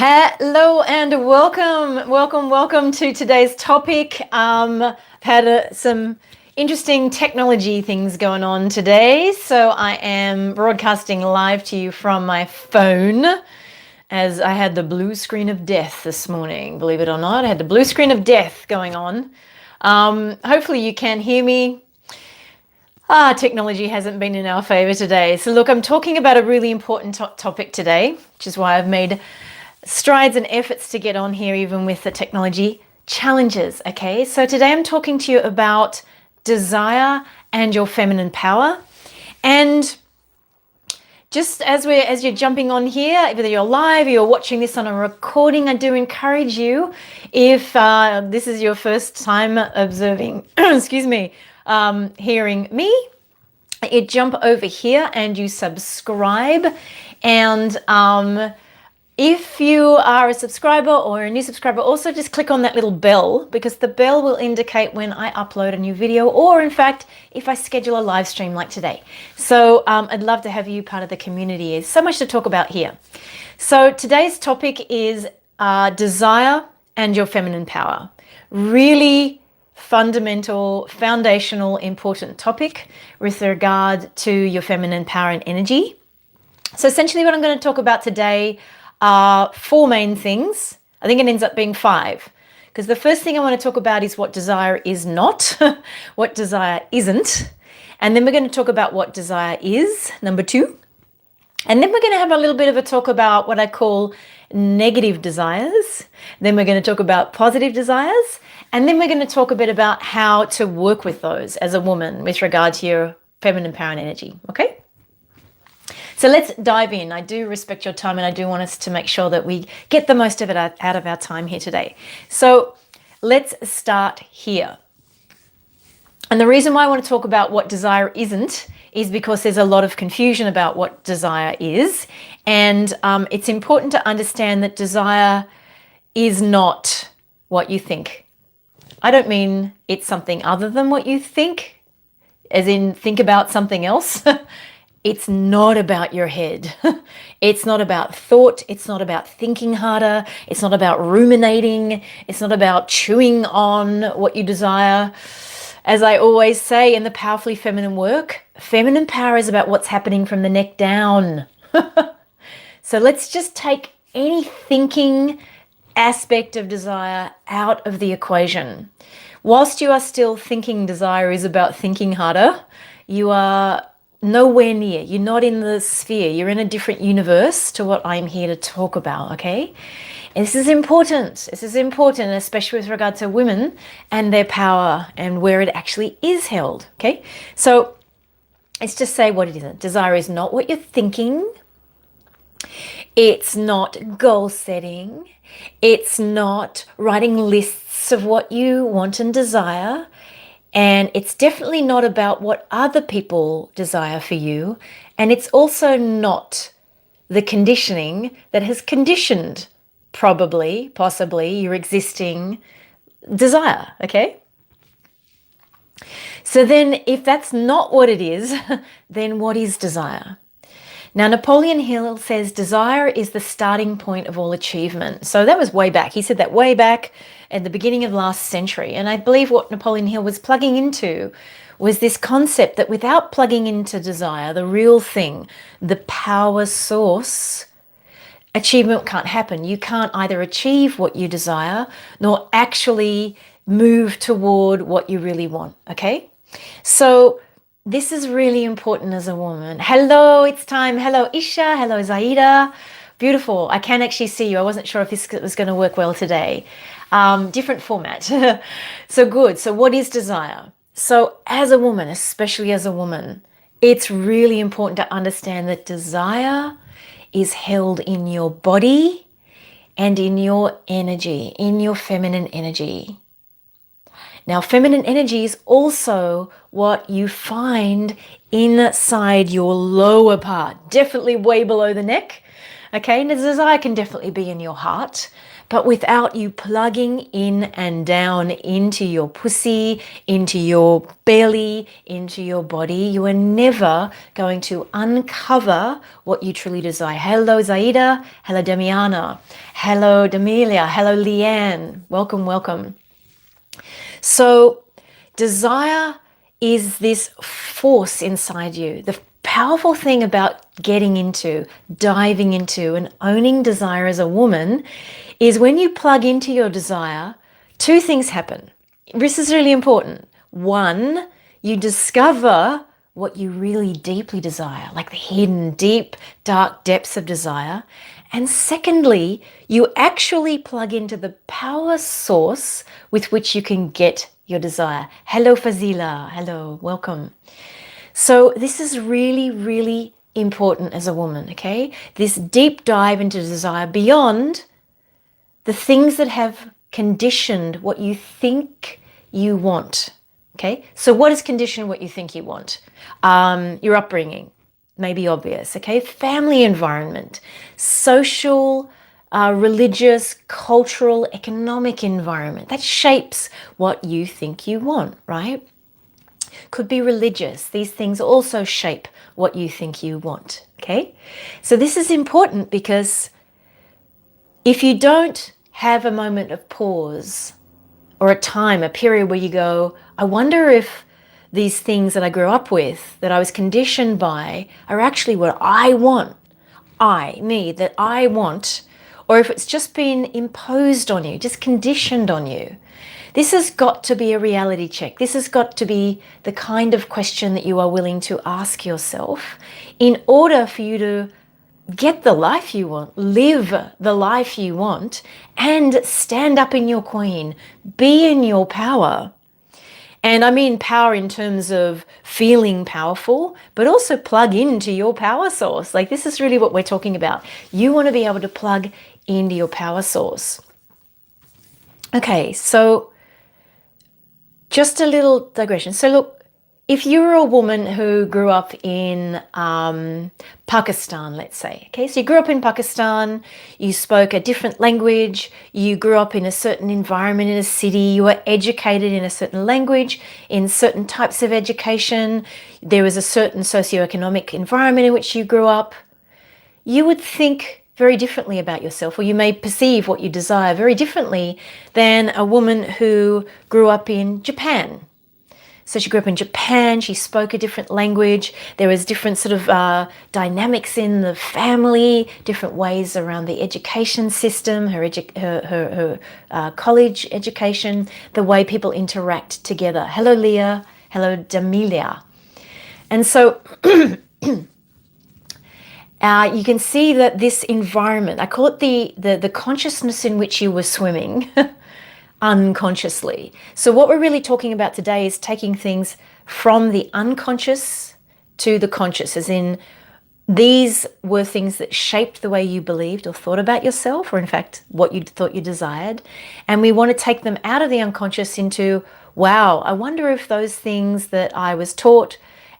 Hello and welcome to today's topic. I've had some interesting technology things going on today, so I am broadcasting live to you from my phone as I had the blue screen of death this morning. Believe it or not, I had the blue screen of death going on. Hopefully you can hear me. Technology hasn't been in our favor today. So look, I'm talking about a really important topic today, which is why I've made strides and efforts to get on here even with the technology challenges. Okay, so today I'm talking to you about desire and your feminine power. And just as you're jumping on here, whether you're live or you're watching this on a recording, I do encourage you, if this is your first time observing, excuse me, hearing me, you jump over here and you subscribe. And if you are a subscriber or a new subscriber, also just click on that little bell, because the bell will indicate when I upload a new video, or in fact, if I schedule a live stream like today. So I'd love to have you part of the community. There's so much to talk about here. So today's topic is desire and your feminine power. Really fundamental, foundational, important topic with regard to your feminine power and energy. So essentially what I'm going to talk about today are four main things. I think it ends up being five, because the first thing I want to talk about is what desire is not, what desire isn't. And then we're going to talk about what desire is, number two. And then we're going to have a little bit of a talk about what I call negative desires. Then we're going to talk about positive desires. And then we're going to talk a bit about how to work with those as a woman with regard to your feminine power and energy. Okay? So let's dive in. I do respect your time and I do want us to make sure that we get the most of it out of our time here today. So let's start here. And the reason why I want to talk about what desire isn't is because there's a lot of confusion about what desire is. And it's important to understand that desire is not what you think. I don't mean it's something other than what you think, as in think about something else. It's not about your head. It's not about thought. It's not about thinking harder. It's not about ruminating. It's not about chewing on what you desire. As I always say in the Powerfully Feminine work, feminine power is about what's happening from the neck down. So let's just take any thinking aspect of desire out of the equation. Whilst you are still thinking desire is about thinking harder, you are nowhere near. You're not in the sphere. You're in a different universe to what I'm here to talk about, okay? And this is important. This is important, especially with regard to women and their power and where it actually is held, okay? So let's just say what it isn't. Desire is not what you're thinking. It's not goal setting. It's not writing lists of what you want and desire. And it's definitely not about what other people desire for you. And it's also not the conditioning that has conditioned possibly your existing desire, okay? So then if that's not what it is, then what is desire? Now, Napoleon Hill says desire is the starting point of all achievement. So that was way back. He said that way back at the beginning of last century. And I believe what Napoleon Hill was plugging into was this concept that without plugging into desire, the real thing, the power source, achievement can't happen. You can't either achieve what you desire nor actually move toward what you really want, okay? So this is really important as a woman. Hello, it's time. Hello, Isha. Hello, Zaida. Beautiful. I can actually see you. I wasn't sure if this was going to work well today. Different format. So good. So what is desire? So as a woman, especially as a woman, it's really important to understand that desire is held in your body and in your energy, in your feminine energy. Now, feminine energy is also what you find inside your lower part, definitely way below the neck. Okay, and the desire can definitely be in your heart, but without you plugging in and down into your pussy, into your belly, into your body, you are never going to uncover what you truly desire. Hello, Zaida. Hello, Damiana. Hello, Demelia. Hello, Leanne. Welcome, welcome. So, desire is this force inside you. The powerful thing about diving into, and owning desire as a woman is when you plug into your desire, two things happen. This is really important. One, you discover what you really deeply desire, like the hidden, deep, dark depths of desire. And secondly, you actually plug into the power source with which you can get your desire. Hello, Fazila. Hello, welcome. So this is really, really important as a woman, okay? This deep dive into desire beyond the things that have conditioned what you think you want, okay? So what has conditioned what you think you want? Your upbringing may be obvious, okay? Family environment, social, religious, cultural, economic environment. That shapes what you think you want, right? Could be religious. These things also shape what you think you want, okay? So this is important because if you don't have a moment of pause or a time, a period where you go, I wonder if these things that I grew up with, that I was conditioned by, are actually what I want, that I want, or if it's just been imposed on you, just conditioned on you. This has got to be a reality check. This has got to be the kind of question that you are willing to ask yourself in order for you to get the life you want, live the life you want, and stand up in your queen, be in your power. And I mean power in terms of feeling powerful, but also plug into your power source. Like, this is really what we're talking about. You want to be able to plug into your power source. Okay, so just a little digression. So look, if you're a woman who grew up in Pakistan, let's say, okay, so you grew up in Pakistan, you spoke a different language, you grew up in a certain environment in a city, you were educated in a certain language, in certain types of education, there was a certain socioeconomic environment in which you grew up, you would think very differently about yourself, or you may perceive what you desire very differently than a woman who grew up in Japan. So she grew up in Japan, she spoke a different language, there was different sort of dynamics in the family, different ways around the education system, her college education, the way people interact together. Hello, Leah. Hello, Damilia. And so you can see that this environment, I call it the consciousness in which you were swimming, unconsciously. So what we're really talking about today is taking things from the unconscious to the conscious, as in these were things that shaped the way you believed or thought about yourself, or in fact what you thought you desired, and we want to take them out of the unconscious into, wow, I wonder if those things that I was taught,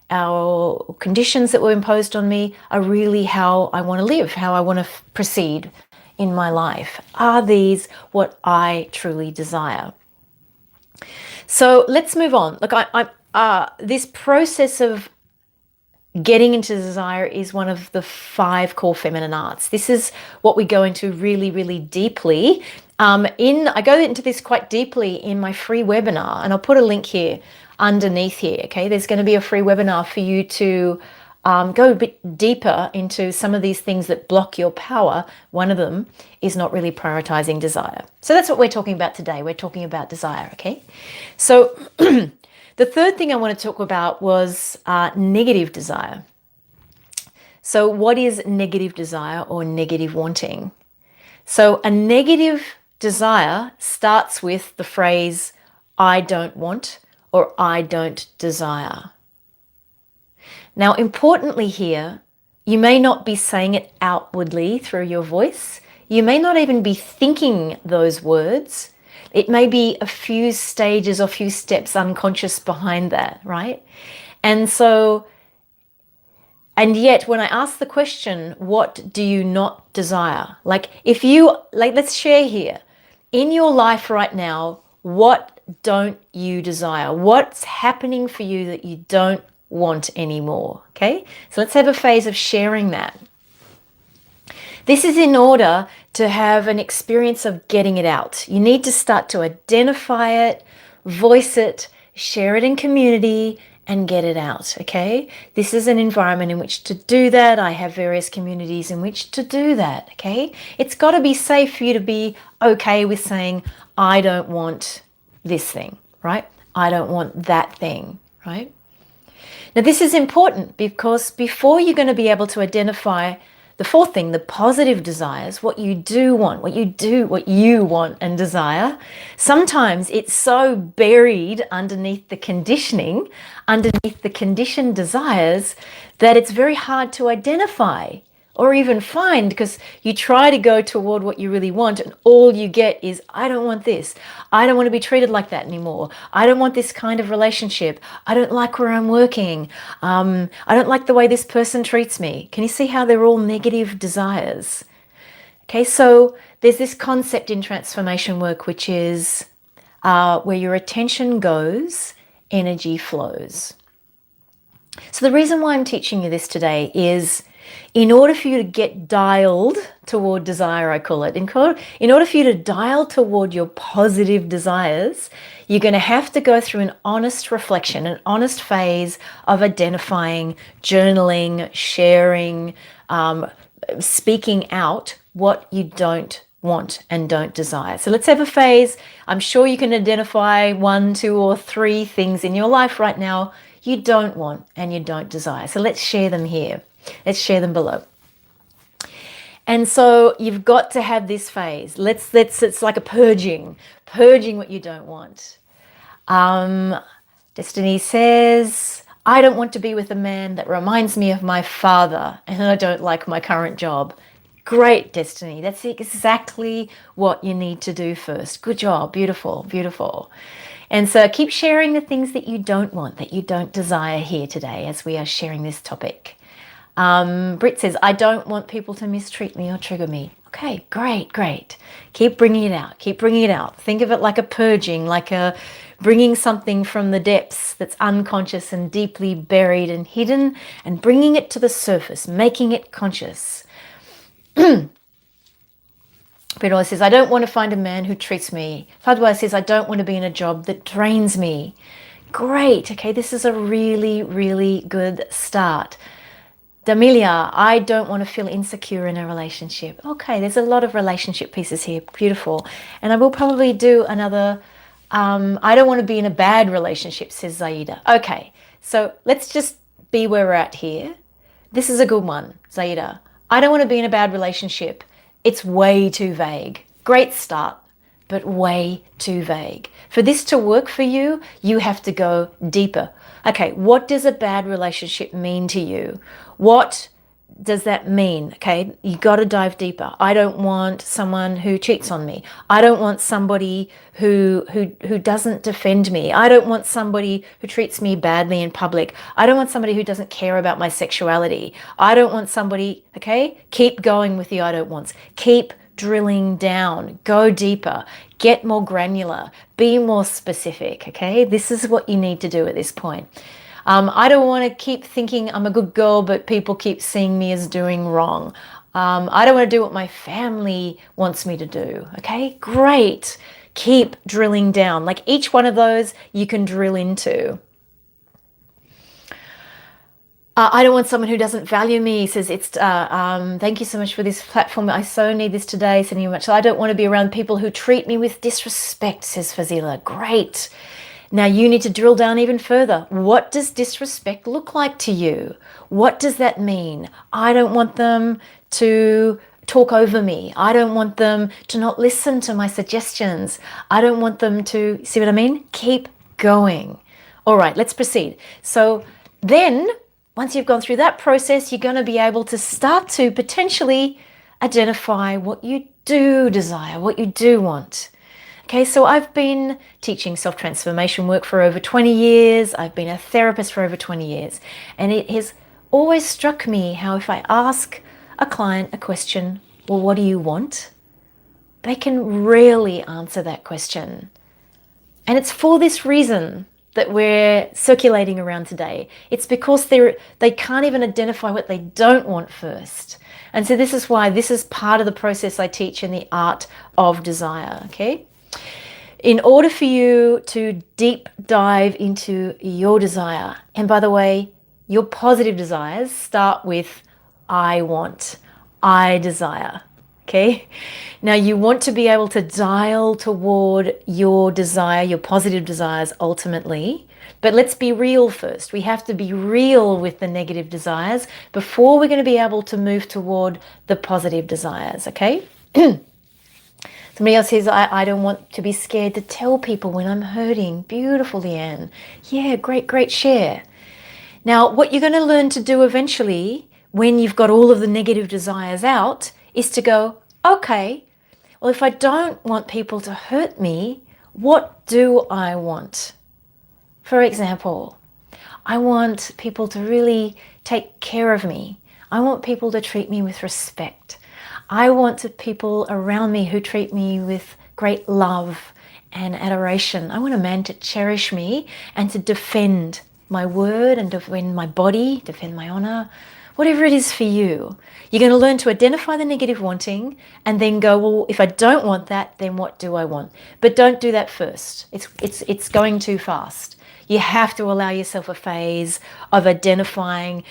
our conditions that were imposed on me, are really how I want to live, how I want to proceed in my life. Are these what I truly desire? So let's move on. Look, this process of getting into desire is one of the 5 core feminine arts. This is what we go into really, really deeply. I go into this quite deeply in my free webinar, and I'll put a link here underneath here. Okay, there's going to be a free webinar for you to go a bit deeper into some of these things that block your power. One of them is not really prioritizing desire. So that's what we're talking about today. We're talking about desire, okay? So the third thing I want to talk about was negative desire. So what is negative desire or negative wanting? So a negative desire starts with the phrase, I don't want, or I don't desire. Now, importantly here, you may not be saying it outwardly through your voice. You may not even be thinking those words. It may be a few stages or few steps unconscious behind that, right? And so And yet when I ask the question, what do you not desire? Like if you, like let's share here. In your life right now, what don't you desire? What's happening for you that you don't want anymore? Okay, so let's have a phase of sharing that. This is in order to have an experience of getting it out. You need to start to identify it, voice it, share it in community, and get it out, okay? This is an environment in which to do that. I have various communities in which to do that, okay? It's got to be safe for you to be okay with saying, I don't want this thing, right? I don't want that thing, right? Now, this is important because before you're going to be able to identify the fourth thing, the positive desires, what you do want, what you want and desire, sometimes it's so buried underneath the conditioning, underneath the conditioned desires, that it's very hard to identify or even find, because you try to go toward what you really want and all you get is, I don't want this. I don't want to be treated like that anymore. I don't want this kind of relationship. I don't like where I'm working. I don't like the way this person treats me. Can you see how they're all negative desires? Okay, so there's this concept in transformation work, which is where your attention goes, energy flows. So the reason why I'm teaching you this today is, in order for you to get dialed toward desire, I call it, in order for you to dial toward your positive desires, you're going to have to go through an honest reflection, an honest phase of identifying, journaling, sharing, speaking out what you don't want and don't desire. So let's have a phase. I'm sure you can identify 1, 2, or 3 things in your life right now you don't want and you don't desire. So let's share them here. Let's share them below. And so you've got to have this phase. It's like a purging what you don't want. Destiny says, I don't want to be with a man that reminds me of my father, and I don't like my current job. Great, Destiny. That's exactly what you need to do first. Good job. Beautiful, beautiful. And so keep sharing the things that you don't want, that you don't desire here today as we are sharing this topic. Britt says, I don't want people to mistreat me or trigger me. Okay, great, great. Keep bringing it out. Keep bringing it out. Think of it like a purging, like a bringing something from the depths that's unconscious and deeply buried and hidden, and bringing it to the surface, making it conscious. Britt says, I don't want to find a man who treats me. Fadwa says, I don't want to be in a job that drains me. Great. Okay, this is a really, really good start. Damilia, I don't want to feel insecure in a relationship. Okay, there's a lot of relationship pieces here. Beautiful. And I will probably do another, I don't want to be in a bad relationship, says Zaida. Okay, so let's just be where we're at here. This is a good one, Zaida. I don't want to be in a bad relationship. It's way too vague. Great start, but way too vague. For this to work for you, you have to go deeper. Okay, what does a bad relationship mean to you? What does that mean? Okay, you got to dive deeper. I don't want someone who cheats on me. I don't want somebody who doesn't defend me. I don't want somebody who treats me badly in public. I don't want somebody who doesn't care about my sexuality. I don't want somebody, okay? Keep going with the I don't wants. Keep drilling down, go deeper, get more granular, be more specific, okay? This is what you need to do at this point. I don't want to keep thinking I'm a good girl, but people keep seeing me as doing wrong. I don't want to do what my family wants me to do, okay? Great. Keep drilling down. Like each one of those you can drill into. I don't want someone who doesn't value me, says it's, thank you so much for this platform. I so need this today, sending you much. I don't want to be around people who treat me with disrespect, says Fazila. Great. Now you need to drill down even further. What does disrespect look like to you? What does that mean? I don't want them to talk over me. I don't want them to not listen to my suggestions. I don't want them to, see what I mean? Keep going. All right, let's proceed. So then, once you've gone through that process, you're going to be able to start to potentially identify what you do desire, what you do want. Okay, so I've been teaching self-transformation work for over 20 years. I've been a therapist for over 20 years. And it has always struck me how if I ask a client a question, well, what do you want? They can rarely answer that question. And it's for this reason that we're circulating around today. It's because they can't even identify what they don't want first. And so this is why this is part of the process I teach in the art of desire, okay? In order for you to deep dive into your desire, and by the way, your positive desires start with I want, I desire, okay? Now you want to be able to dial toward your desire, your positive desires ultimately, but let's be real first. We have to be real with the negative desires before we're going to be able to move toward the positive desires, okay? Somebody else says, I don't want to be scared to tell people when I'm hurting. Beautiful, Leanne. Yeah, great share. Now, what you're going to learn to do eventually when you've got all of the negative desires out is to go, okay, well, if I don't want people to hurt me, what do I want? For example, I want people to really take care of me. I want people to treat me with respect. I want people around me who treat me with great love and adoration. I want a man to cherish me and to defend my word and defend my body, defend my honor, whatever it is for you. You're going to learn to identify the negative wanting and then go, well, if I don't want that, then what do I want? But don't do that first. It's going too fast. You have to allow yourself a phase of identifying.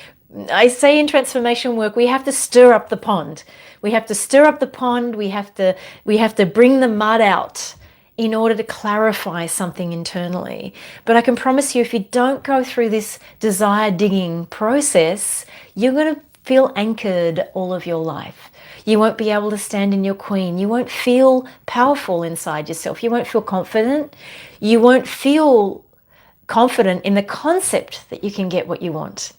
I say in transformation work, we have to stir up the pond. We have to stir up the pond. We have to bring the mud out in order to clarify something internally. But I can promise you, if you don't go through this desire digging process, you're going to feel anchored all of your life. You won't be able to stand in your queen. You won't feel powerful inside yourself. You won't feel confident. You won't feel confident in the concept that you can get what you want.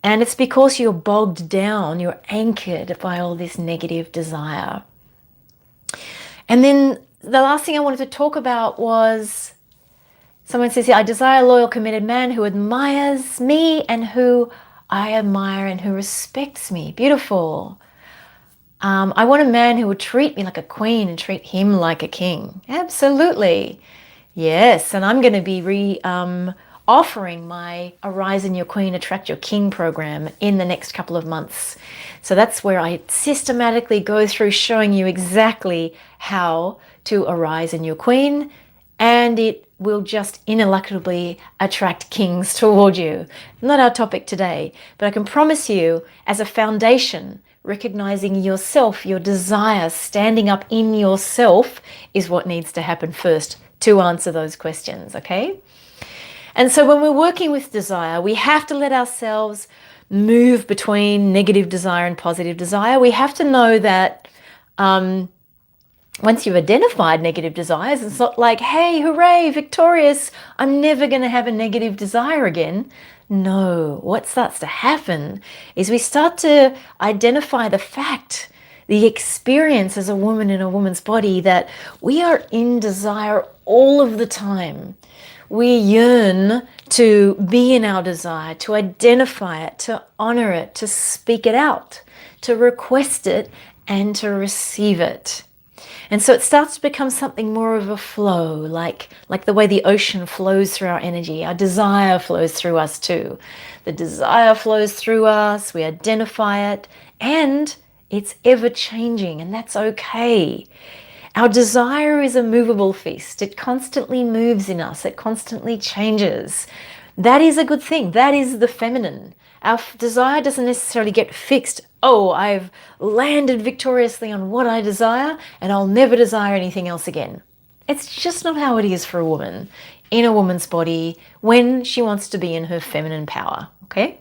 And it's because you're bogged down, you're anchored by all this negative desire. And then the last thing I wanted to talk about was, someone says, I desire a loyal, committed man who admires me and who I admire and who respects me. Beautiful. I want a man who would treat me like a queen and treat him like a king. Absolutely. Yes, and I'm going to be offering my Arise in Your Queen, Attract Your King program in the next couple of months. So that's where I systematically go through showing you exactly how to arise in your queen, and it will just ineluctably attract kings toward you. Not our topic today, but I can promise you, as a foundation, recognizing yourself, your desire, standing up in yourself is what needs to happen first to answer those questions, okay? And so when we're working with desire, we have to let ourselves move between negative desire and positive desire. We have to know that once you've identified negative desires, it's not like, hey, hooray, victorious, I'm never going to have a negative desire again. No, what starts to happen is we start to identify the fact, the experience as a woman in a woman's body, that we are in desire all of the time. We yearn to be in our desire, to identify it, to honor it, to speak it out, to request it, and to receive it. And so it starts to become something more of a flow, like the way the ocean flows through our energy. Our desire flows through us too. The desire flows through us, we identify it, and it's ever changing, and that's okay. Our desire is a movable feast. It constantly moves in us. It constantly changes. That is a good thing. That is the feminine. Our desire doesn't necessarily get fixed. Oh, I've landed victoriously on what I desire and I'll never desire anything else again. It's just not how it is for a woman in a woman's body when she wants to be in her feminine power, okay?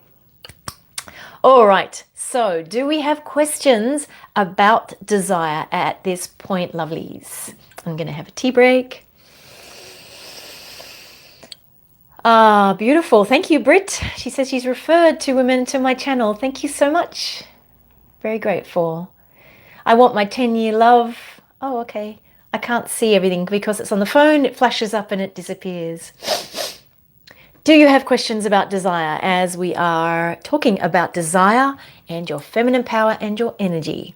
All right, so do we have questions about desire at this point, lovelies? I'm going to have a tea break. Ah, beautiful. Thank you, Britt. She says she's referred two women to my channel. Thank you so much. Very grateful. I want my 10-year love. Oh, okay. I can't see everything because it's on the phone. It flashes up and it disappears. Do you have questions about desire as we are talking about desire and your feminine power and your energy?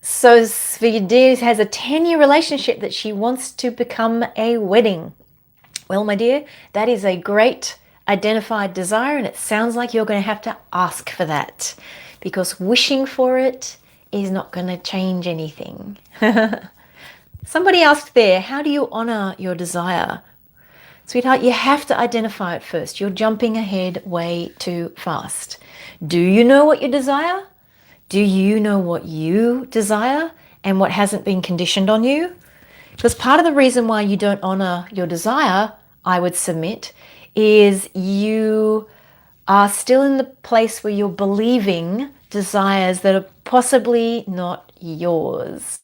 So Svidya has a 10-year relationship that she wants to become a wedding. Well, my dear, that is a great identified desire, and it sounds like you're going to have to ask for that, because wishing for it is not going to change anything. Somebody asked there, how do you honor your desire? Sweetheart, you have to identify it first. You're jumping ahead way too fast. Do you know what you desire? Do you know what you desire and what hasn't been conditioned on you? Because part of the reason why you don't honor your desire, I would submit, is you are still in the place where you're believing desires that are possibly not yours.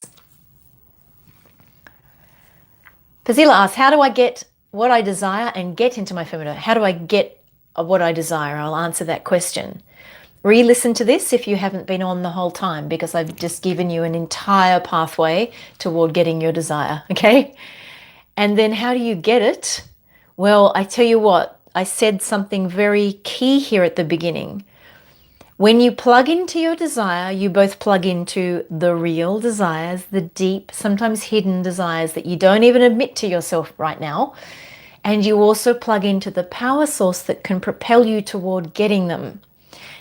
Fazila asks, how do I get what I desire and get into my feminine? How do I get what I desire? I'll answer that question. Re-listen to this if you haven't been on the whole time, because I've just given you an entire pathway toward getting your desire, okay? And then how do you get it? Well, I tell you what, I said something very key here at the beginning. When you plug into your desire, you both plug into the real desires, the deep, sometimes hidden desires that you don't even admit to yourself right now. And you also plug into the power source that can propel you toward getting them.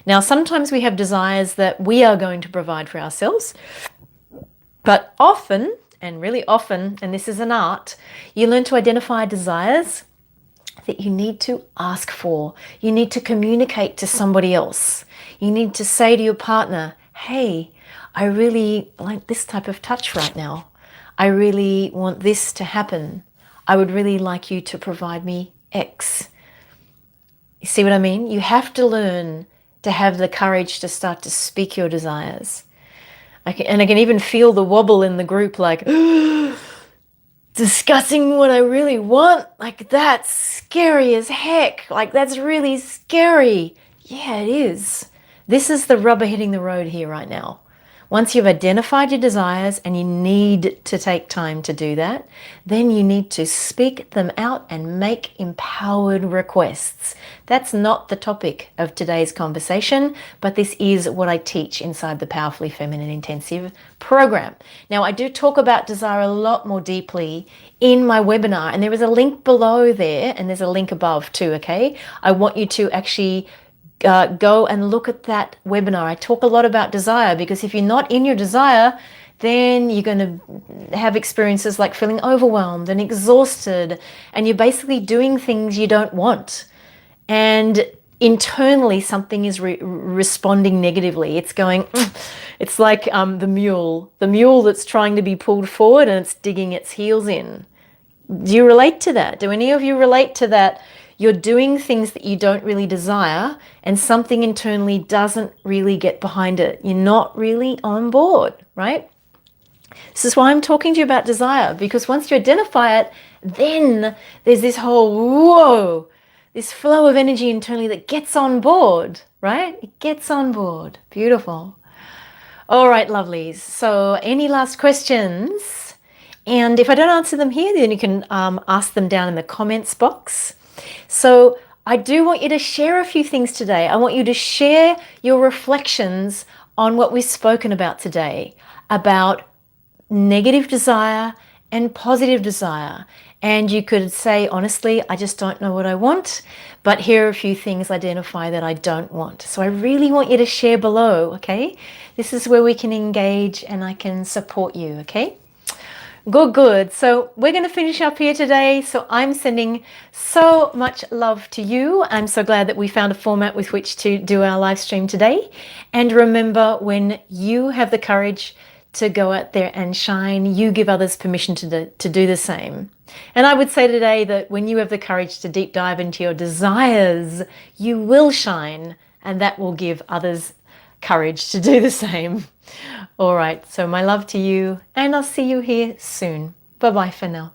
Now, sometimes we have desires that we are going to provide for ourselves, but often, and really often, and this is an art, you learn to identify desires that you need to ask for. You need to communicate to somebody else. You need to say to your partner, hey, I really like this type of touch right now. I really want this to happen. I would really like you to provide me X. You see what I mean? You have to learn to have the courage to start to speak your desires. And I can even feel the wobble in the group, like, discussing what I really want, like that's scary as heck. Like that's really scary. Yeah, it is. This is the rubber hitting the road here right now. Once you've identified your desires, and you need to take time to do that, then you need to speak them out and make empowered requests. That's not the topic of today's conversation, but this is what I teach inside the Powerfully Feminine Intensive program. Now, I do talk about desire a lot more deeply in my webinar, and there is a link below there, and there's a link above too, okay? I want you to actually go and look at that webinar. I talk a lot about desire, because if you're not in your desire, then you're going to have experiences like feeling overwhelmed and exhausted, and you're basically doing things you don't want. And internally, something is responding negatively. It's going, it's like the mule that's trying to be pulled forward and it's digging its heels in. Do you relate to that? Do any of you relate to that? You're doing things that you don't really desire, and something internally doesn't really get behind it. You're not really on board, right? This is why I'm talking to you about desire, because once you identify it, then there's this whole, whoa, this flow of energy internally that gets on board, right? It gets on board. Beautiful. All right, lovelies. So any last questions? And if I don't answer them here, then you can ask them down in the comments box. So I do want you to share a few things today. I want you to share your reflections on what we've spoken about today, about negative desire and positive desire. And you could say, honestly, I just don't know what I want, but here are a few things identify that I don't want. So I really want you to share below, okay? This is where we can engage and I can support you, okay? Good. So we're going to finish up here today. So I'm sending so much love to you. I'm so glad that we found a format with which to do our live stream today. And remember, when you have the courage to go out there and shine, you give others permission to do the same. And I would say today that when you have the courage to deep dive into your desires, you will shine, and that will give others courage to do the same. All right, so my love to you, and I'll see you here soon. Bye-bye for now.